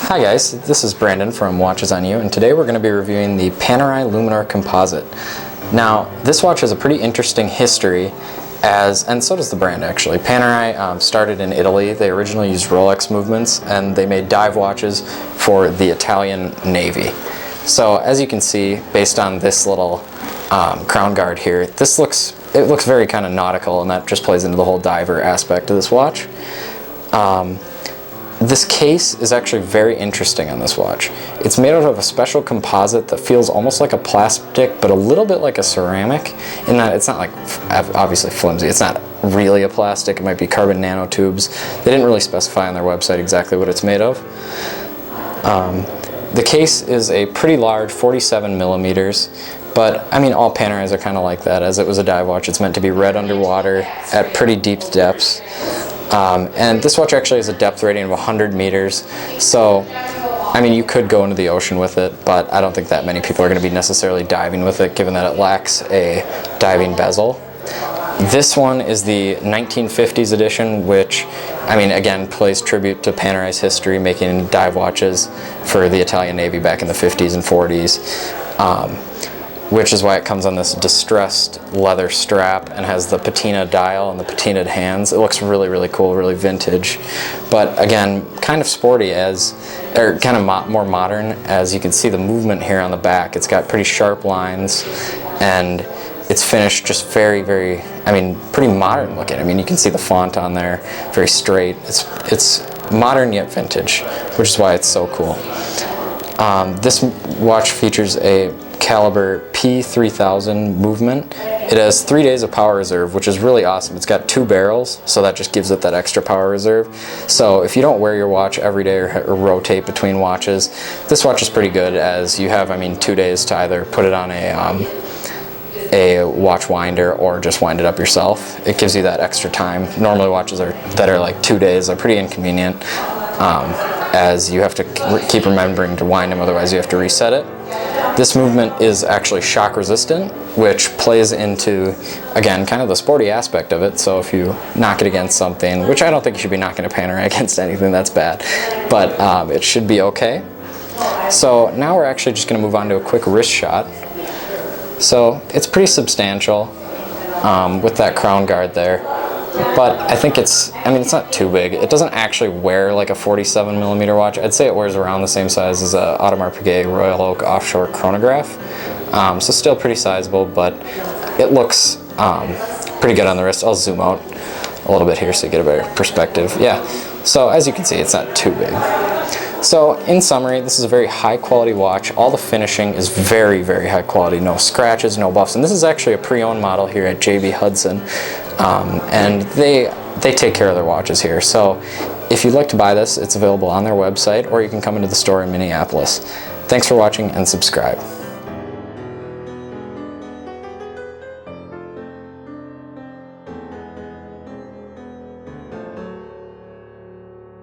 Hi guys, this is Brandon from Watches on You, and today we're going to be reviewing the Panerai Luminor Composite. Now, this watch has a pretty interesting history, and so does the brand actually. Panerai started in Italy. They originally used Rolex movements, and they made dive watches for the Italian Navy. So as you can see, based on this little crown guard here, it looks very kind of nautical, and that just plays into the whole diver aspect of this watch. This case is actually very interesting on this watch. It's made out of a special composite that feels almost like a plastic, but a little bit like a ceramic, in that it's not like obviously flimsy. It's not really a plastic. It might be carbon nanotubes. They didn't really specify on their website exactly what it's made of. The case is a pretty large 47 millimeters, but I mean all Panerais are kind of like that. As it was a dive watch, it's meant to be read underwater at pretty deep depths. And this watch actually has a depth rating of 100 meters, so I mean you could go into the ocean with it, but I don't think that many people are going to be necessarily diving with it, given that it lacks a diving bezel. This one is the 1950s edition, which, I mean, again, plays tribute to Panerai's history making dive watches for the Italian Navy back in the 50s and 40s. Which is why it comes on this distressed leather strap and has the patina dial and the patinaed hands. It looks really, really cool, really vintage. But again, kind of sporty or kind of more modern, as you can see the movement here on the back. It's got pretty sharp lines, and it's finished just very, very, I mean, pretty modern looking. I mean, you can see the font on there, very straight. It's modern yet vintage, which is why it's so cool. This watch features a caliber P3000 movement. It has 3 days of power reserve, which is really awesome. It's got 2 barrels, so that just gives it that extra power reserve. So if you don't wear your watch every day or rotate between watches, this watch is pretty good, as you have, I mean, 2 days to either put it on a watch winder or just wind it up yourself. It gives you that extra time. Normally watches that are like 2 days are pretty inconvenient, as you have to keep remembering to wind them, otherwise you have to reset it. This movement is actually shock resistant, which plays into, again, kind of the sporty aspect of it. So if you knock it against something, which I don't think you should be knocking a Panerai against anything, that's bad, but it should be okay. So now we're actually just going to move on to a quick wrist shot. So it's pretty substantial with that crown guard there, but I think it's not too big. It doesn't actually wear like a 47 millimeter watch. I'd say it wears around the same size as a Audemars Piguet Royal Oak offshore chronograph. So still pretty sizable, but it looks pretty good on the wrist. I'll zoom out a little bit here so you get a better perspective. Yeah, so as you can see, it's not too big. So in summary, this is a very high quality watch. All the finishing is very, very high quality. No scratches, no buffs. And this is actually a pre-owned model here at JB Hudson. And they take care of their watches here. So if you'd like to buy this, it's available on their website, or you can come into the store in Minneapolis. Thanks for watching, and subscribe.